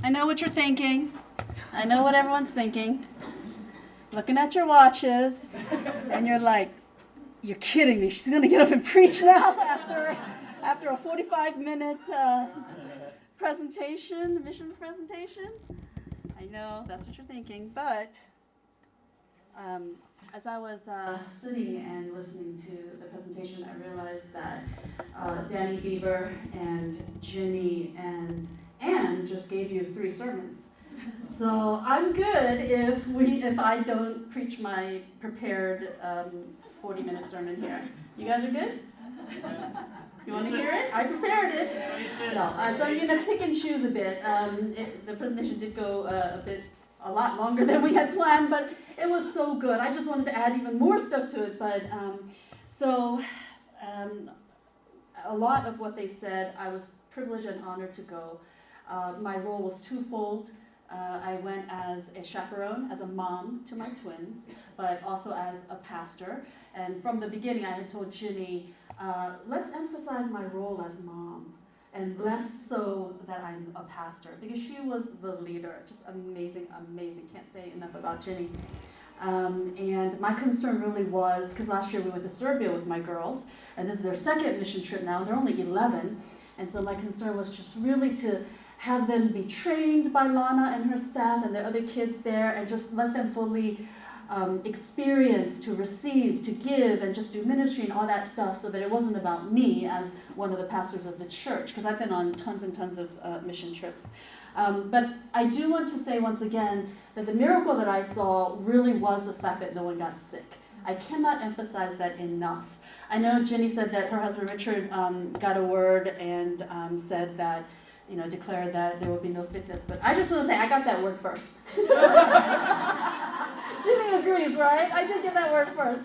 I know what you're thinking. I know what everyone's thinking. Looking at your watches, and you're like, you're kidding me. She's going to get up and preach now after a 45-minute presentation, missions presentation. I know that's what you're thinking, but as I was sitting and listening to the presentation, I realized that Danny Bieber and Ginny and Ann just gave you 3 sermons. So I'm good if I don't preach my prepared 40-minute sermon here. You guys are good? You want to hear it? I prepared it. No, so I'm going to pick and choose a bit. The presentation did go a lot longer than we had planned, but it was so good. I just wanted to add even more stuff to it. But a lot of what they said, I was privileged and honored to go. My role was twofold. I went as a chaperone, as a mom to my twins, but also as a pastor. And from the beginning, I had told Ginny, let's emphasize my role as mom and less so that I'm a pastor, because she was the leader. Just amazing, amazing. Can't say enough about Ginny. And my concern really was, because last year we went to Serbia with my girls, and this is their second mission trip now. They're only 11. And so my concern was just really to have them be trained by Lana and her staff and the other kids there, and just let them fully experience, to receive, to give, and just do ministry and all that stuff, so that it wasn't about me as one of the pastors of the church, because I've been on tons and tons of mission trips. But I do want to say once again that the miracle that I saw really was the fact that no one got sick. I cannot emphasize that enough. I know Jenny said that her husband Richard got a word and said that, declared that there will be no sickness. But I just want to say I got that word first. Jenny agrees, right? I did get that word first.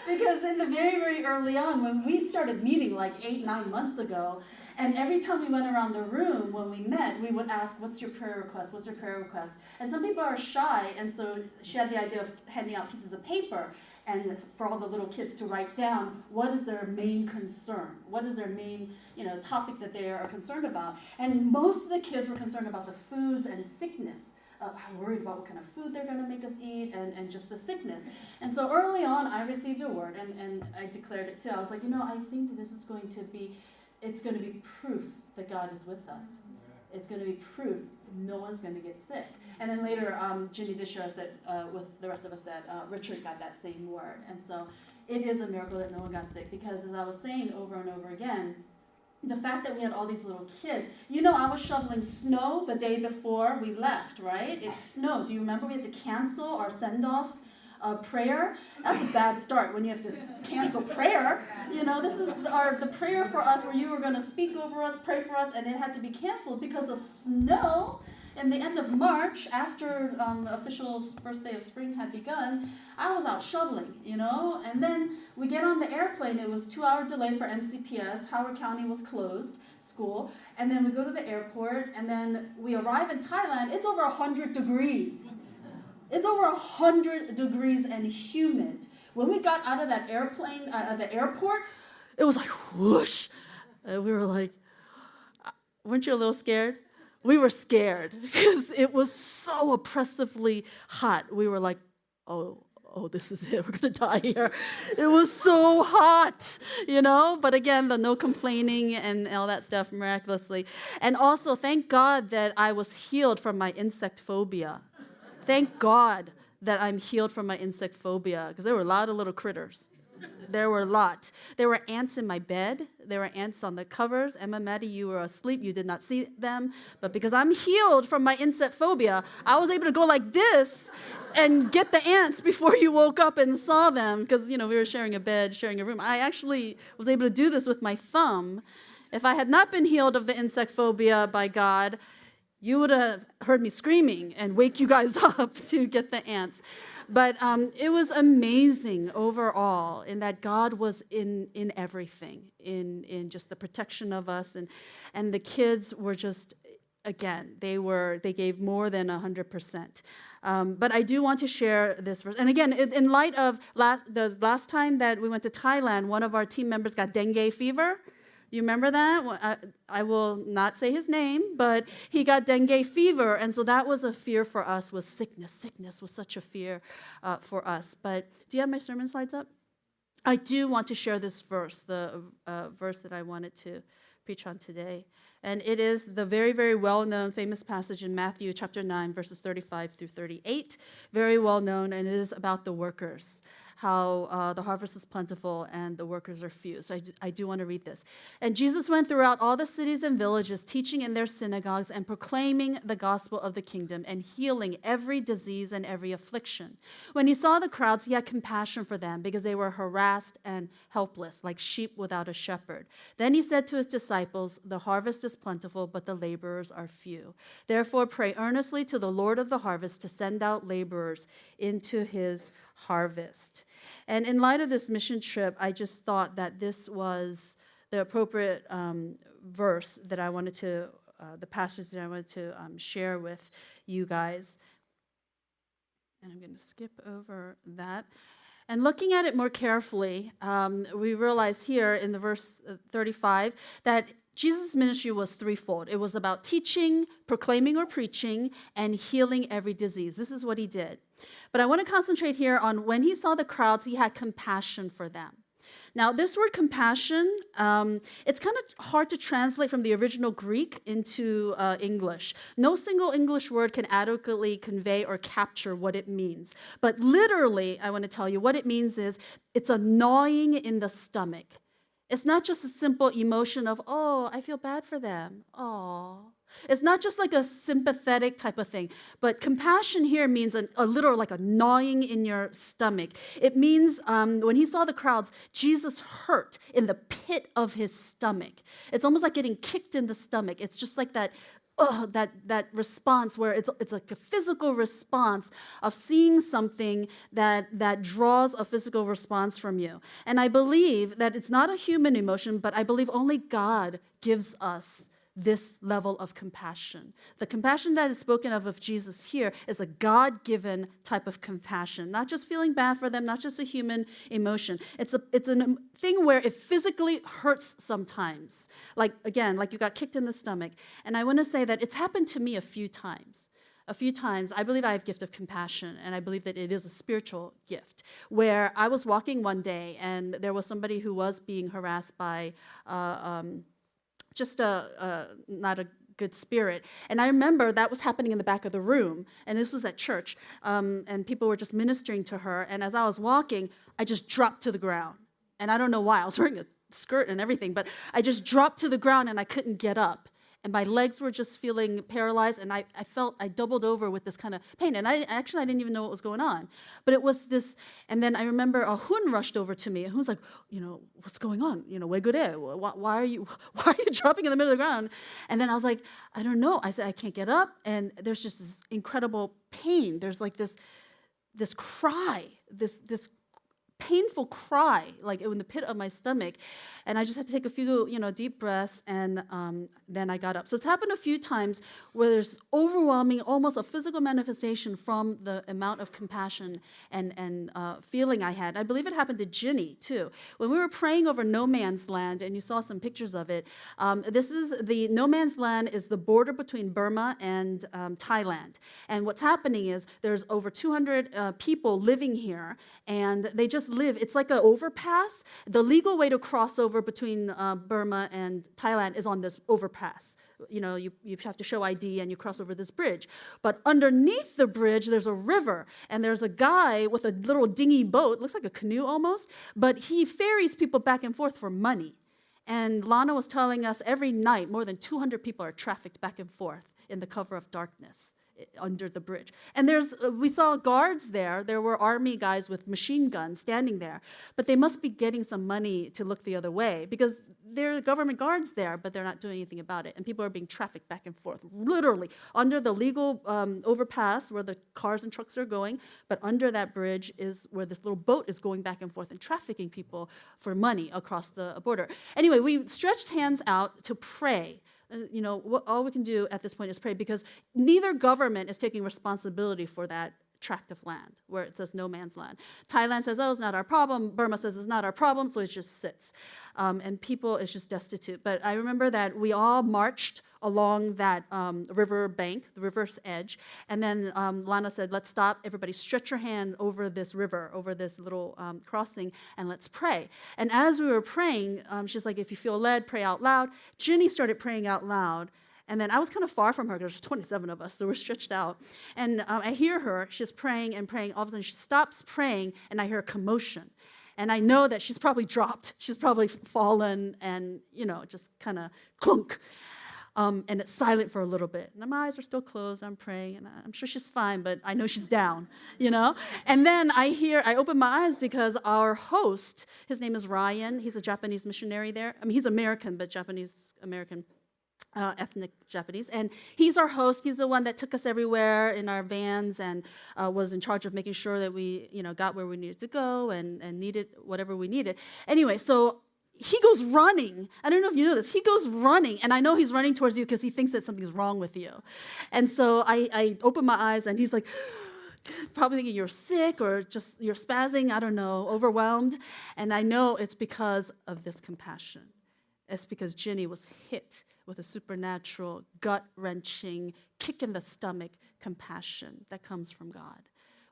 Because in the very, very early on, when we started meeting like 8-9 months ago, and every time we went around the room when we met, we would ask, what's your prayer request? What's your prayer request? And some people are shy, and so she had the idea of handing out pieces of paper and for all the little kids to write down what is their main concern, what is their main topic that they are concerned about. And most of the kids were concerned about the foods and sickness. I'm worried about what kind of food they're going to make us eat and just the sickness. And so early on, I received a word, and I declared it too. I was like, I think this is going to be, it's going to be proof that God is with us. It's going to be proof no one's going to get sick. And then later, Ginny did share us that with the rest of us that Richard got that same word. And so it is a miracle that no one got sick, because as I was saying over and over again, the fact that we had all these little kids. I was shoveling snow the day before we left, right? It snowed. Do you remember we had to cancel our send-off prayer? That's a bad start when you have to cancel prayer. This is the prayer for us where you were going to speak over us, pray for us, and it had to be canceled because of snow. In the end of March, after official first day of spring had begun, I was out shoveling, and then we get on the airplane. It was a 2-hour delay for MCPS. Howard County was closed, school, and then we go to the airport, and then we arrive in Thailand. It's over 100 degrees. It's over 100 degrees and humid. When we got out of that airplane, the airport, it was like whoosh. We were like, weren't you a little scared? We were scared because it was so oppressively hot. We were like, oh, this is it. We're going to die here. It was so hot, But again, the no complaining and all that stuff miraculously. And also, thank God that I was healed from my insect phobia. Thank God that I'm healed from my insect phobia, because there were a lot of little critters. There were a lot. There were ants in my bed. There were ants on the covers. Emma, Maddie, you were asleep. You did not see them. But because I'm healed from my insect phobia, I was able to go like this and get the ants before you woke up and saw them, because, we were sharing a bed, sharing a room. I actually was able to do this with my thumb. If I had not been healed of the insect phobia by God, you would have heard me screaming and wake you guys up to get the ants. But it was amazing overall in that God was in everything, in just the protection of us. And the kids were just, again, they gave more than 100%. But I do want to share this verse. And again, in light of the last time that we went to Thailand, one of our team members got dengue fever. You remember that? I will not say his name, but he got dengue fever, and so that was a fear for us, was sickness. Sickness was such a fear for us. But do you have my sermon slides up? I do want to share this verse, the verse that I wanted to preach on today. And it is the very, very well-known famous passage in Matthew chapter 9, verses 35 through 38. Very well-known, and it is about the workers, how the harvest is plentiful and the workers are few. So I do want to read this. And Jesus went throughout all the cities and villages, teaching in their synagogues and proclaiming the gospel of the kingdom and healing every disease and every affliction. When he saw the crowds, he had compassion for them because they were harassed and helpless, like sheep without a shepherd. Then he said to his disciples, "The harvest is plentiful, but the laborers are few. Therefore pray earnestly to the Lord of the harvest to send out laborers into his harvest." And in light of this mission trip, I just thought that this was the appropriate verse that I wanted to, the passage that I wanted to share with you guys. And I'm going to skip over that. And looking at it more carefully, we realize here in the verse 35 that Jesus' ministry was threefold. It was about teaching, proclaiming or preaching, and healing every disease. This is what he did. But I want to concentrate here on when he saw the crowds, he had compassion for them. Now, this word compassion, it's kind of hard to translate from the original Greek into English. No single English word can adequately convey or capture what it means. But literally, I want to tell you, what it means is it's a gnawing in the stomach. It's not just a simple emotion of, oh, I feel bad for them. Oh. It's not just like a sympathetic type of thing, but compassion here means a literal, like a gnawing in your stomach. It means when he saw the crowds, Jesus hurt in the pit of his stomach. It's almost like getting kicked in the stomach. It's just like that response where it's like a physical response of seeing something that draws a physical response from you. And I believe that it's not a human emotion, but I believe only God gives us this level of compassion. The compassion that is spoken of Jesus here is a God-given type of compassion, not just feeling bad for them, not just a human emotion. It's a thing where it physically hurts sometimes. Like you got kicked in the stomach. And I want to say that it's happened to me a few times. I believe I have a gift of compassion, and I believe that it is a spiritual gift, where I was walking one day, and there was somebody who was being harassed by not a good spirit. And I remember that was happening in the back of the room, and this was at church, and people were just ministering to her, and as I was walking, I just dropped to the ground. And I don't know why, I was wearing a skirt and everything, but I just dropped to the ground and I couldn't get up. And my legs were just feeling paralyzed, and I felt I doubled over with this kind of pain. And I didn't even know what was going on. But it was this, and then I remember a hun rushed over to me, and hun's like, what's going on? 왜 그래? Why are you dropping in the middle of the ground? And then I was like, I don't know. I said, I can't get up, and there's just this incredible pain. There's like this cry, this painful cry, like in the pit of my stomach, and I just had to take a few, deep breaths, and then I got up. So it's happened a few times where there's overwhelming, almost a physical manifestation from the amount of compassion and feeling I had. I believe it happened to Ginny too. When we were praying over No Man's Land, and you saw some pictures of it. This is the No Man's Land is the border between Burma and Thailand. And what's happening is there's over 200 people living here, and they just live. It's like an overpass. The legal way to cross over between Burma and Thailand is on this overpass. You have to show ID and you cross over this bridge. But underneath the bridge, there's a river, and there's a guy with a little dinghy boat, looks like a canoe almost, but he ferries people back and forth for money. And Lana was telling us every night more than 200 people are trafficked back and forth in the cover of darkness under the bridge. And we saw guards there. There were army guys with machine guns standing there. But they must be getting some money to look the other way, because there are government guards there, but they're not doing anything about it. And people are being trafficked back and forth, literally, under the legal overpass where the cars and trucks are going. But under that bridge is where this little boat is going back and forth and trafficking people for money across the border. Anyway, we stretched hands out to pray. All we can do at this point is pray, because neither government is taking responsibility for that tract of land where it says no man's land. Thailand says, oh, it's not our problem. Burma says it's not our problem, so it just sits. And people is just destitute. But I remember that we all marched along that river bank, the river's edge. And then Lana said, let's stop. Everybody stretch your hand over this river, over this little crossing, and let's pray. And as we were praying, she's like, if you feel led, pray out loud. Ginny started praying out loud. And then I was kind of far from her because there's 27 of us, so we're stretched out. And I hear her, she's praying and praying. All of a sudden, she stops praying, and I hear a commotion. And I know that she's probably dropped. She's probably fallen and, just kind of clunk. And it's silent for a little bit. And my eyes are still closed. I'm praying, and I'm sure she's fine, but I know she's down, And then I open my eyes because our host, his name is Ryan. He's a Japanese missionary there. I mean, he's American, but Japanese-American. Ethnic Japanese, and he's our host. He's the one that took us everywhere in our vans and was in charge of making sure that we, got where we needed to go and needed whatever we needed. Anyway, so he goes running. I don't know if you know this. He goes running, and I know he's running towards you because he thinks that something's wrong with you. And so I open my eyes, and he's like, probably thinking you're sick or just you're spazzing, I don't know, overwhelmed. And I know it's because of this compassion. It's because Ginny was hit with a supernatural, gut-wrenching, kick-in-the-stomach compassion that comes from God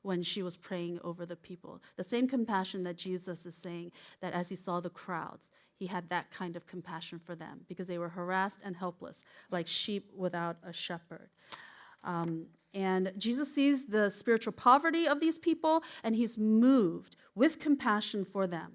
when she was praying over the people. The same compassion that Jesus is saying that as he saw the crowds, he had that kind of compassion for them because they were harassed and helpless, like sheep without a shepherd. And Jesus sees the spiritual poverty of these people, and he's moved with compassion for them.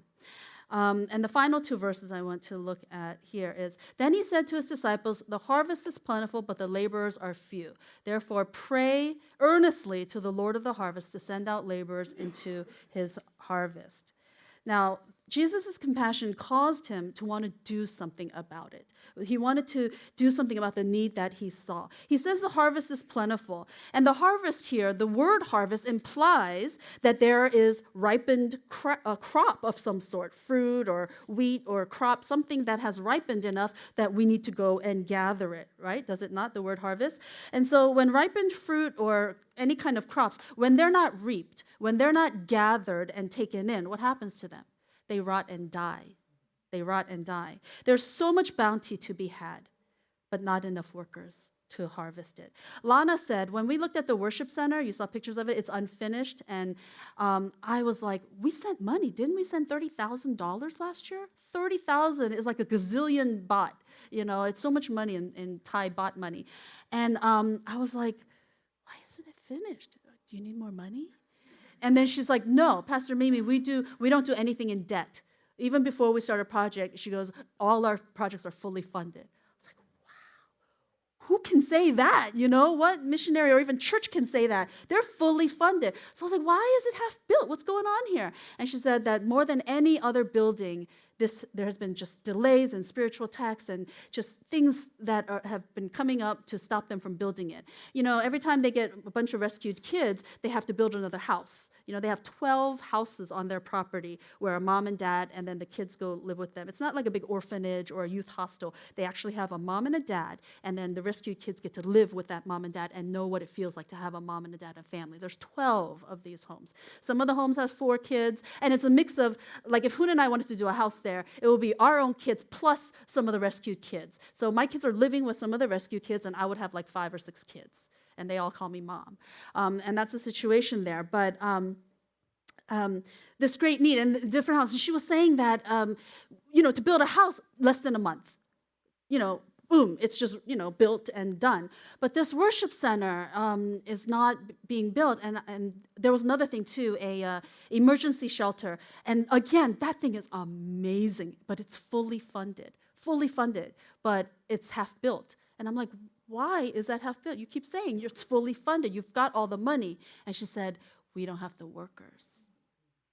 And the final two verses I want to look at here is, then he said to his disciples, the harvest is plentiful, but the laborers are few. Therefore, pray earnestly to the Lord of the harvest to send out laborers into his harvest. Now, Jesus' compassion caused him to want to do something about it. He wanted to do something about the need that he saw. He says the harvest is plentiful. And the harvest here, the word harvest, implies that there is ripened a crop of some sort, fruit or wheat or crop, something that has ripened enough that we need to go and gather it, right? Does it not, the word harvest? And so when ripened fruit or any kind of crops, when they're not reaped, when they're not gathered and taken in, what happens to them? They rot and die. They rot and die. There's so much bounty to be had, but not enough workers to harvest it. Lana said, when we looked at the worship center, you saw pictures of it, it's unfinished, and I was like, we sent money. Didn't we send $30,000 last year? 30,000 is like a gazillion baht. It's so much money in Thai baht money. And I was like, why isn't it finished? Do you need more money? And then she's like, no, Pastor Mimi, we don't do anything in debt. Even before we start a project, she goes, all our projects are fully funded. I was like, wow, who can say that? What missionary or even church can say that? They're fully funded. So I was like, why is it half built? What's going on here? And she said that more than any other building, there has been just delays and spiritual attacks and just things that have been coming up to stop them from building it. Every time they get a bunch of rescued kids, they have to build another house. They have 12 houses on their property where a mom and dad and then the kids go live with them. It's not like a big orphanage or a youth hostel. They actually have a mom and a dad, and then the rescued kids get to live with that mom and dad and know what it feels like to have a mom and a dad and family. There's 12 of these homes. Some of the homes have 4 kids, and it's a mix of, like if Hoon and I wanted to do a house there, it will be our own kids plus some of the rescued kids. So my kids are living with some of the rescued kids, and I would have like 5 or 6 kids. And they all call me mom. And that's the situation there. But this great need and different houses. She was saying that, to build a house, less than a month. Boom, it's just, built and done. But this worship center is not being built. And there was another thing, too, a emergency shelter. And again, that thing is amazing, but it's fully funded, but it's half built. And I'm like, why is that half built? You keep saying it's fully funded. You've got all the money. And she said, we don't have the workers.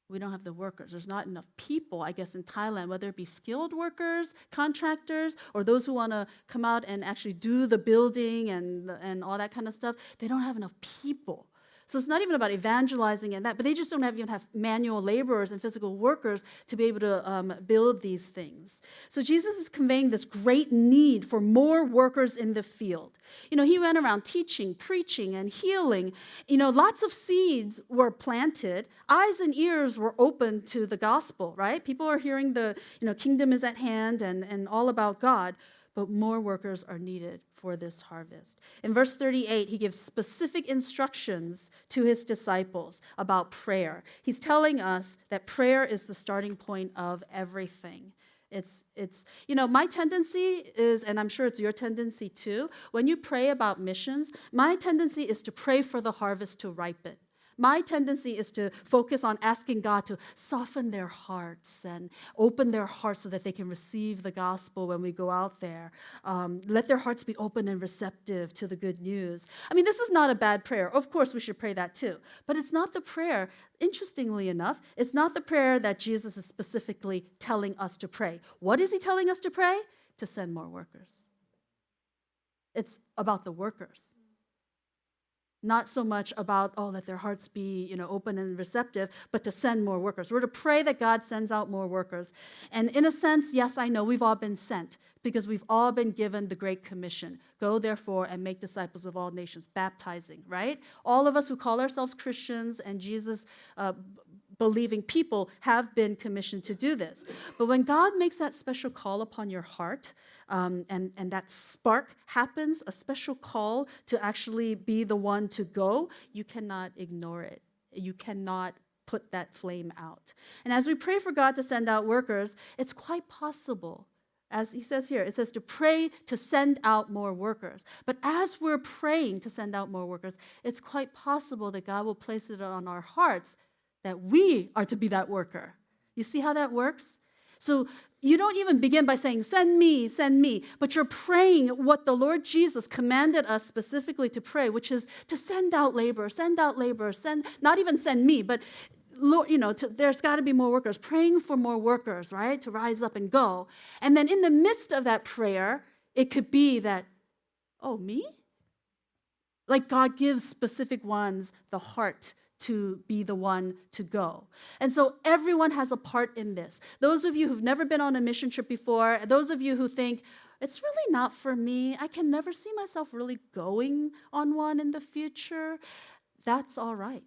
We don't have the workers. There's not enough people, I guess, in Thailand, whether it be skilled workers, contractors, or those who want to come out and actually do the building and all that kind of stuff. They don't have enough people. So it's not even about evangelizing and that, but they just don't even have manual laborers and physical workers to be able to build these things. So Jesus is conveying this great need for more workers in the field. He went around teaching, preaching, and healing. Lots of seeds were planted. Eyes and ears were open to the gospel, right? People are hearing the, kingdom is at hand and all about God. But more workers are needed for this harvest. In verse 38, he gives specific instructions to his disciples about prayer. He's telling us that prayer is the starting point of everything. It's my tendency is, and I'm sure it's your tendency too, when you pray about missions, my tendency is to pray for the harvest to ripen. My tendency is to focus on asking God to soften their hearts and open their hearts so that they can receive the gospel when we go out there. Let their hearts be open and receptive to the good news. This is not a bad prayer. Of course, we should pray that too. But it's not the prayer, interestingly enough, it's not the prayer that Jesus is specifically telling us to pray. What is he telling us to pray? To send more workers. It's about the workers. Not so much about, let their hearts be, open and receptive, but to send more workers. We're to pray that God sends out more workers. And in a sense, yes, I know we've all been sent because we've all been given the Great Commission. Go, therefore, and make disciples of all nations, baptizing, right? All of us who call ourselves Christians and Jesus believing people have been commissioned to do this. But when God makes that special call upon your heart, and that spark happens, a special call to actually be the one to go, you cannot ignore it. You cannot put that flame out. And as we pray for God to send out workers, it's quite possible, as he says here, it says to pray to send out more workers. But as we're praying to send out more workers, it's quite possible that God will place it on our hearts that we are to be that worker. You see how that works? So you don't even begin by saying, send me, but you're praying what the Lord Jesus commanded us specifically to pray, which is to send out laborers, not even send me, but Lord, there's got to be more workers, praying for more workers, right, to rise up and go. And then in the midst of that prayer, it could be that, me? Like God gives specific ones the heart to be the one to go. And so everyone has a part in this. Those of you who've never been on a mission trip before, those of you who think, it's really not for me, I can never see myself really going on one in the future, that's all right.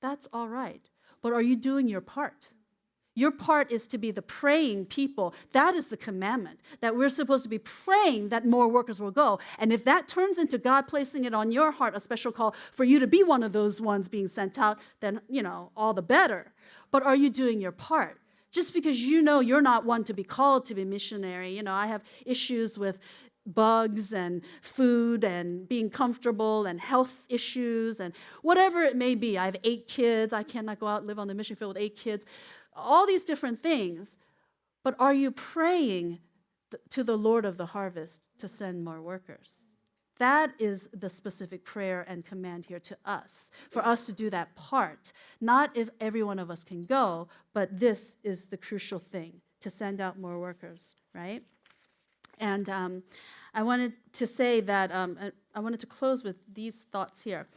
That's all right. But are you doing your part? Your part is to be the praying people. That is the commandment, that we're supposed to be praying that more workers will go. And if that turns into God placing it on your heart, a special call for you to be one of those ones being sent out, then, all the better. But are you doing your part? Just because you're not one to be called to be missionary. I have issues with bugs and food and being comfortable and health issues and whatever it may be. I have 8 kids. I cannot go out and live on the mission field with 8 kids. All these different things. But are you praying to the Lord of the harvest to send more workers? That is the specific prayer and command here to us, for us to do that part. Not if every one of us can go, but this is the crucial thing, to send out more workers, right? And I wanted to say that, I wanted to close with these thoughts here.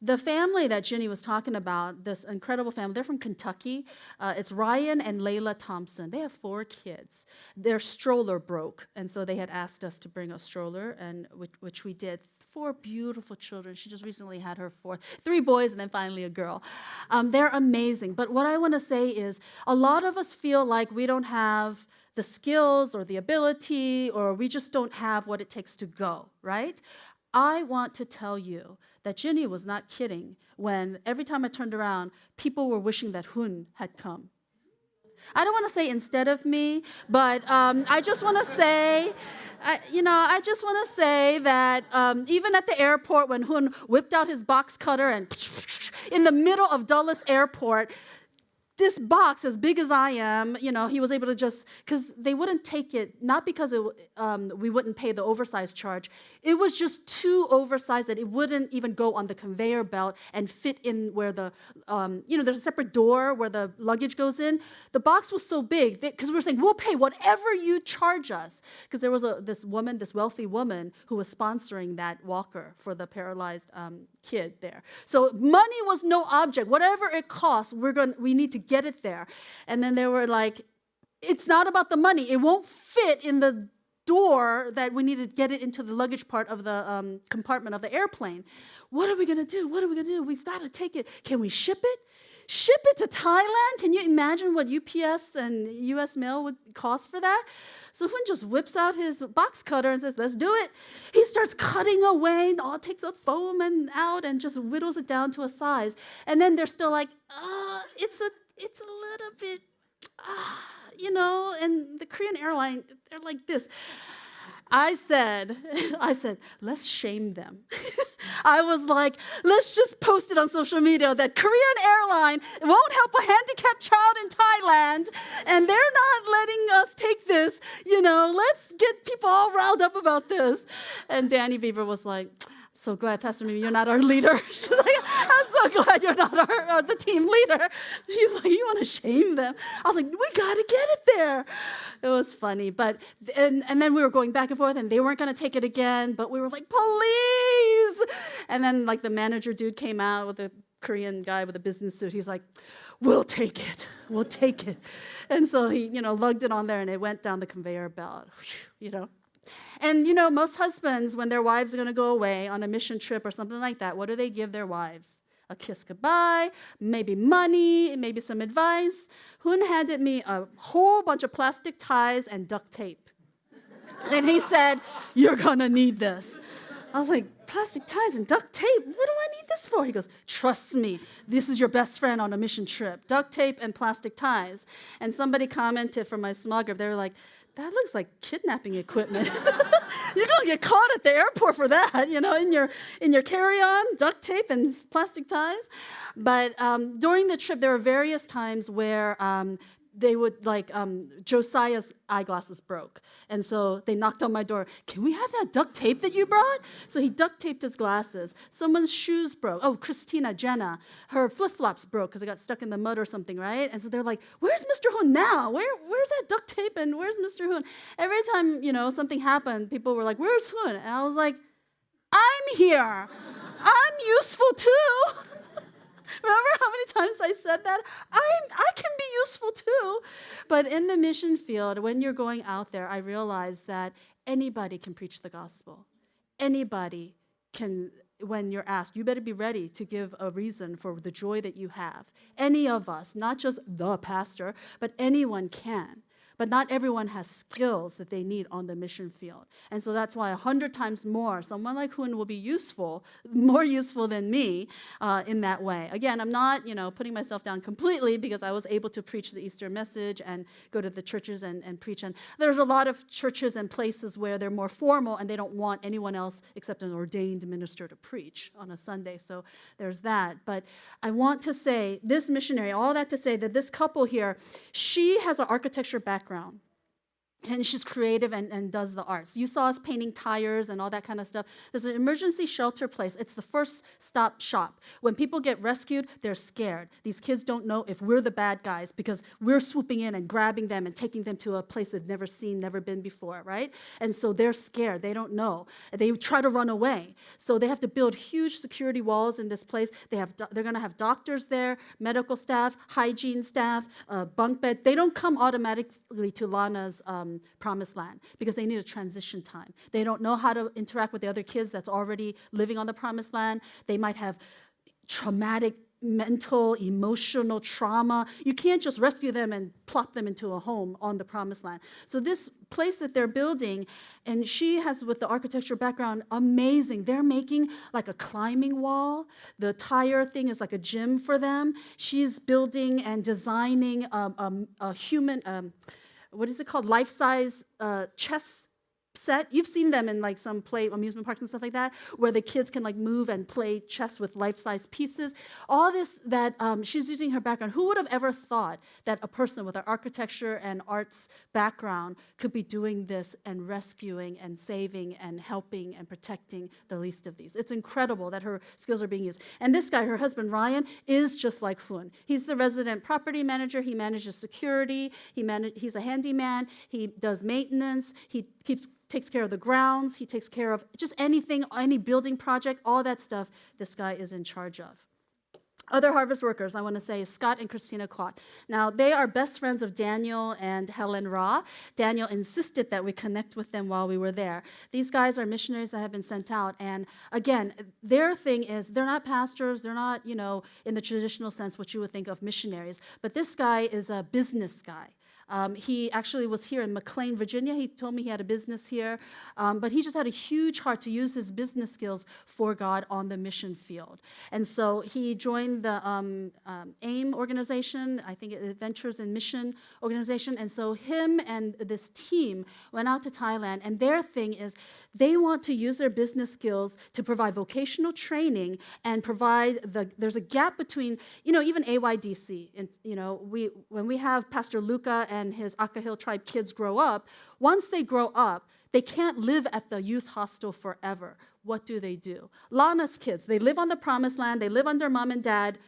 The family that Ginny was talking about, this incredible family, they're from Kentucky. It's Ryan and Layla Thompson. They have 4 kids. Their stroller broke, and so they had asked us to bring a stroller, and which we did. 4 beautiful children. She just recently had her 4th. 3 boys and then finally a girl. They're amazing. But what I want to say is a lot of us feel like we don't have the skills or the ability, or we just don't have what it takes to go, right? I want to tell you that Ginny was not kidding when every time I turned around, people were wishing that Hun had come. I don't want to say instead of me, but I just want to say, I just want to say that even at the airport when Hun whipped out his box cutter and in the middle of Dulles Airport, this box as big as I am, he was able to just, because they wouldn't take it, not because we wouldn't pay the oversized charge. It was just too oversized that it wouldn't even go on the conveyor belt and fit in where there's a separate door where the luggage goes in. The box was so big, because we were saying, we'll pay whatever you charge us. Because there was this wealthy woman, who was sponsoring that walker for the paralyzed kid there. So money was no object. Whatever it costs, we need to get it there. And then they were like, it's not about the money. It won't fit in the door that we need to get it into the luggage part of the compartment of the airplane. What are we going to do? What are we going to do? We've got to take it. Can we ship it? Ship it to Thailand? Can you imagine what UPS and US mail would cost for that? So Hoon just whips out his box cutter and says, let's do it. He starts cutting away, takes the foam out and just whittles it down to a size. And then they're still like, it's a little bit, and the Korean airline, they're like this. I said, let's shame them. I was like, let's just post it on social media that Korean airline won't help a handicapped child in Thailand, and they're not letting us take this. Let's get people all riled up about this. And Danny Beaver was like, so glad, Pastor Mimi, you're not our leader. She's like, I'm so glad you're not the team leader. He's like, you want to shame them? I was like, we got to get it there. It was funny. But and then we were going back and forth, and they weren't going to take it again. But we were like, please. And then the manager dude came out with a Korean guy with a business suit. He's like, we'll take it. We'll take it. And so he, lugged it on there, and it went down the conveyor belt, And, most husbands, when their wives are going to go away on a mission trip or something like that, what do they give their wives? A kiss goodbye, maybe money, maybe some advice. Hoon handed me a whole bunch of plastic ties and duct tape. And he said, you're going to need this. I was like, plastic ties and duct tape? What do I need this for? He goes, trust me, this is your best friend on a mission trip. Duct tape and plastic ties. And somebody commented from my small group, they were like, that looks like kidnapping equipment. You're going to get caught at the airport for that, in your carry-on, duct tape and plastic ties. But during the trip, there were various times where they would, Josiah's eyeglasses broke. And so they knocked on my door. Can we have that duct tape that you brought? So he duct taped his glasses. Someone's shoes broke. Oh, Jenna, her flip-flops broke because it got stuck in the mud or something, right? And so they're like, where's Mr. Hoon now? Where's that duct tape and where's Mr. Hoon? Every time, something happened, people were like, where's Hoon? And I was like, I'm here. I'm useful too. Remember how many times I said that? I can be useful too. But in the mission field, when you're going out there, I realized that anybody can preach the gospel. Anybody can, when you're asked, you better be ready to give a reason for the joy that you have. Any of us, not just the pastor, but anyone can. But not everyone has skills that they need on the mission field. And so that's why 100 times more, someone like Hoon will be useful, more useful than me in that way. Again, I'm not, putting myself down completely because I was able to preach the Easter message and go to the churches and preach. And there's a lot of churches and places where they're more formal and they don't want anyone else except an ordained minister to preach on a Sunday. So there's that. But I want to say, this missionary, all that to say that this couple here, she has an architecture background. And she's creative and does the arts. You saw us painting tires and all that kind of stuff. There's an emergency shelter place. It's the first stop shop. When people get rescued, they're scared. These kids don't know if we're the bad guys because we're swooping in and grabbing them and taking them to a place they've never seen, never been before, right? And so they're scared. They don't know. They try to run away. So they have to build huge security walls in this place. They're going to have doctors there, medical staff, hygiene staff, bunk bed. They don't come automatically to Lana's promised land because they need a transition time. They don't know how to interact with the other kids that's already living on the promised land. They might have traumatic mental, emotional trauma. You can't just rescue them and plop them into a home on the promised land. So this place that they're building, and she has, with the architecture background, amazing. They're making like a climbing wall. The tire thing is like a gym for them. She's building and designing a human, what is it called? Life-size chess set. You've seen them in like some play amusement parks and stuff like that, where the kids can like move and play chess with life-size pieces. All this that she's using her background. Who would have ever thought that a person with an architecture and arts background could be doing this and rescuing and saving and helping and protecting the least of these? It's incredible that her skills are being used. And this guy, her husband Ryan, is just like Hun. He's the resident property manager. He manages security. He's a handyman. He does maintenance. He takes care of the grounds. He takes care of just anything, any building project, all that stuff this guy is in charge of. Other harvest workers, I want to say, is Scott and Christina Kwok. Now, they are best friends of Daniel and Helen Ra. Daniel insisted that we connect with them while we were there. These guys are missionaries that have been sent out. And again, their thing is they're not pastors. They're not, in the traditional sense, what you would think of missionaries. But this guy is a business guy. He actually was here in McLean, Virginia. He told me he had a business here, but he just had a huge heart to use his business skills for God on the mission field. And so he joined the AIM organization, I think Adventures in Mission organization. And so him and this team went out to Thailand, and their thing is they want to use their business skills to provide vocational training and there's a gap between, even AYDC. And, when we have Pastor Luca and his Akahil tribe kids grow up, once they grow up, they can't live at the youth hostel forever. What do? Lana's kids, they live on the promised land, they live under mom and dad,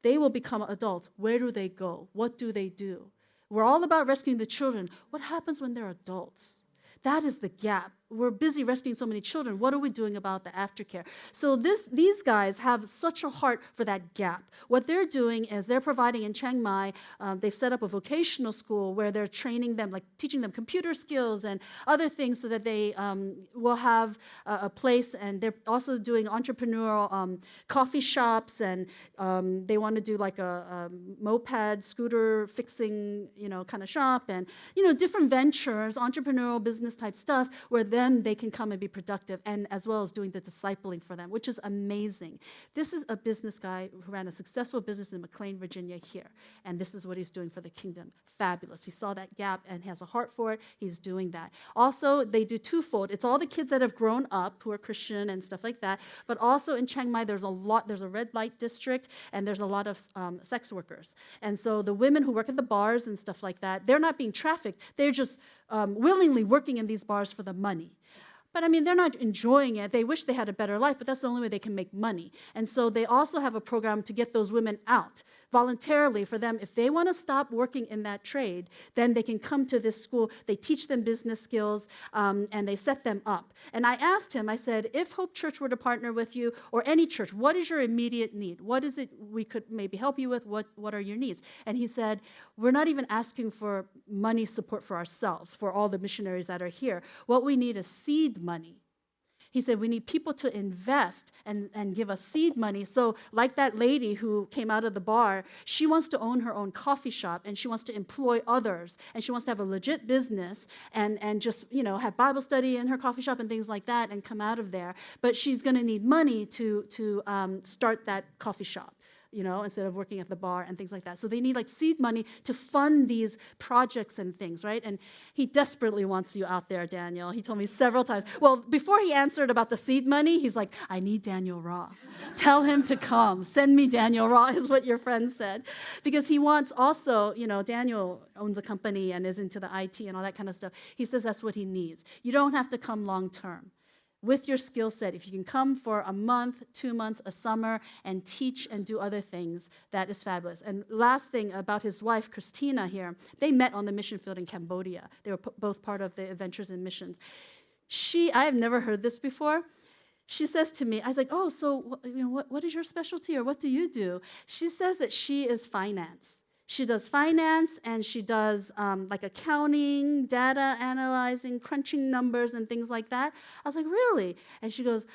they will become adults. Where do they go? What do they do? We're all about rescuing the children. What happens when they're adults? That is the gap. We're busy rescuing so many children. What are we doing about the aftercare? So these guys have such a heart for that gap. What they're doing is they're providing in Chiang Mai, they've set up a vocational school where they're training them, like teaching them computer skills and other things so that they will have a place. And they're also doing entrepreneurial coffee shops, and they want to do like a moped, scooter fixing, kind of shop, and, different ventures, entrepreneurial business type stuff where then they can come and be productive, and as well as doing the discipling for them, which is amazing. This is a business guy who ran a successful business in McLean, Virginia here, and this is what he's doing for the kingdom. Fabulous. He saw that gap and has a heart for it. He's doing that. Also, they do twofold. It's all the kids that have grown up who are Christian and stuff like that, but also in Chiang Mai, there's a red light district, and there's a lot of sex workers. And so the women who work at the bars and stuff like that, they're not being trafficked. They're just willingly working in these bars for the money. But they're not enjoying it. They wish they had a better life, but that's the only way they can make money. And so they also have a program to get those women out voluntarily for them. If they want to stop working in that trade, then they can come to this school. They teach them business skills, and they set them up. And I asked him, I said, if Hope Church were to partner with you, or any church, what is your immediate need? What is it we could maybe help you with? What are your needs? And he said, we're not even asking for money support for ourselves, for all the missionaries that are here. What we need is seed money. He said, we need people to invest and give us seed money. So like that lady who came out of the bar, she wants to own her own coffee shop, and she wants to employ others, and she wants to have a legit business and just, have Bible study in her coffee shop and things like that and come out of there. But she's going to need money to start that coffee shop, instead of working at the bar and things like that. So they need like seed money to fund these projects and things, right? And he desperately wants you out there, Daniel. He told me several times. Well, before he answered about the seed money, he's like, I need Daniel Ra. Tell him to come. Send me Daniel Ra, is what your friend said. Because he wants also, Daniel owns a company and is into the IT and all that kind of stuff. He says that's what he needs. You don't have to come long term. With your skill set, if you can come for a month, 2 months, a summer, and teach and do other things, that is fabulous. And last thing about his wife, Christina here, they met on the mission field in Cambodia. They were both part of the Adventures in Missions. I have never heard this before. She says to me, I was like, oh, so what is your specialty, or what do you do? She says that she is finance. She does finance, and she does like accounting, data analyzing, crunching numbers and things like that. I was like, really? And she goes,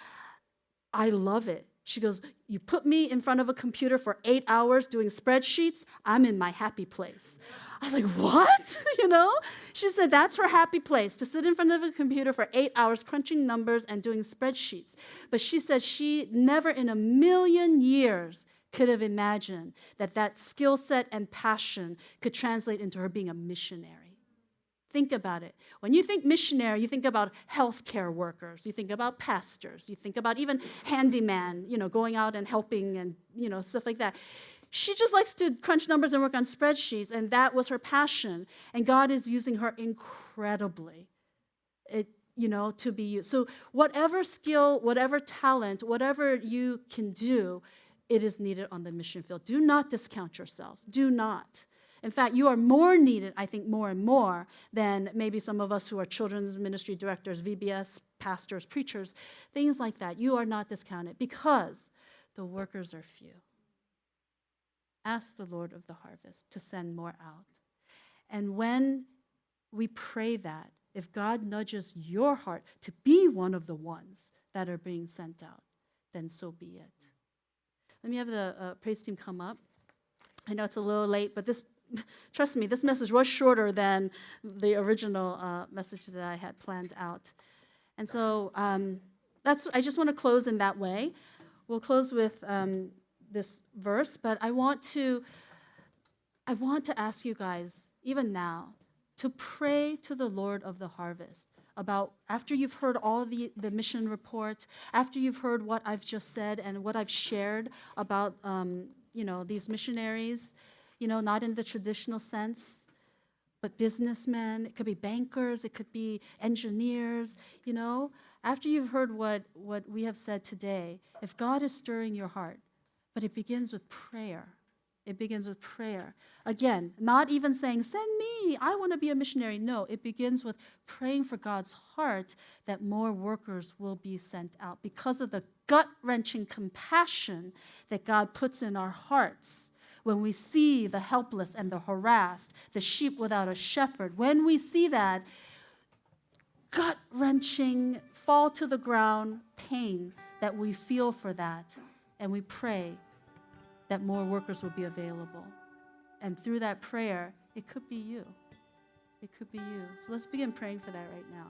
I love it. She goes, you put me in front of a computer for 8 hours doing spreadsheets, I'm in my happy place. I was like, what? She said that's her happy place, to sit in front of a computer for 8 hours crunching numbers and doing spreadsheets. But she said she never in a million years could have imagined that skill set and passion could translate into her being a missionary. Think about it. When you think missionary, you think about healthcare workers. You think about pastors. You think about even handyman, going out and helping and, stuff like that. She just likes to crunch numbers and work on spreadsheets, and that was her passion. And God is using her incredibly, to be used. So whatever skill, whatever talent, whatever you can do, it is needed on the mission field. Do not discount yourselves. Do not. In fact, you are more needed, I think, more and more than maybe some of us who are children's ministry directors, VBS, pastors, preachers, things like that. You are not discounted because the workers are few. Ask the Lord of the harvest to send more out. And when we pray that, if God nudges your heart to be one of the ones that are being sent out, then so be it. Let me have the praise team come up. I know it's a little late, but trust me, this message was shorter than the original message that I had planned out. And so I just want to close in that way. We'll close with this verse, but I want to ask you guys, even now, to pray to the Lord of the harvest about, after you've heard all the mission report, after you've heard what I've just said and what I've shared about these missionaries, not in the traditional sense, but businessmen. It could be bankers. It could be engineers. After you've heard what we have said today, if God is stirring your heart, but it begins with prayer. It begins with prayer. Again, not even saying, send me, I want to be a missionary. No, it begins with praying for God's heart that more workers will be sent out because of the gut-wrenching compassion that God puts in our hearts. When we see the helpless and the harassed, the sheep without a shepherd, when we see that gut-wrenching, fall to the ground pain that we feel for that, and we pray that more workers will be available. And through that prayer, it could be you. It could be you. So let's begin praying for that right now.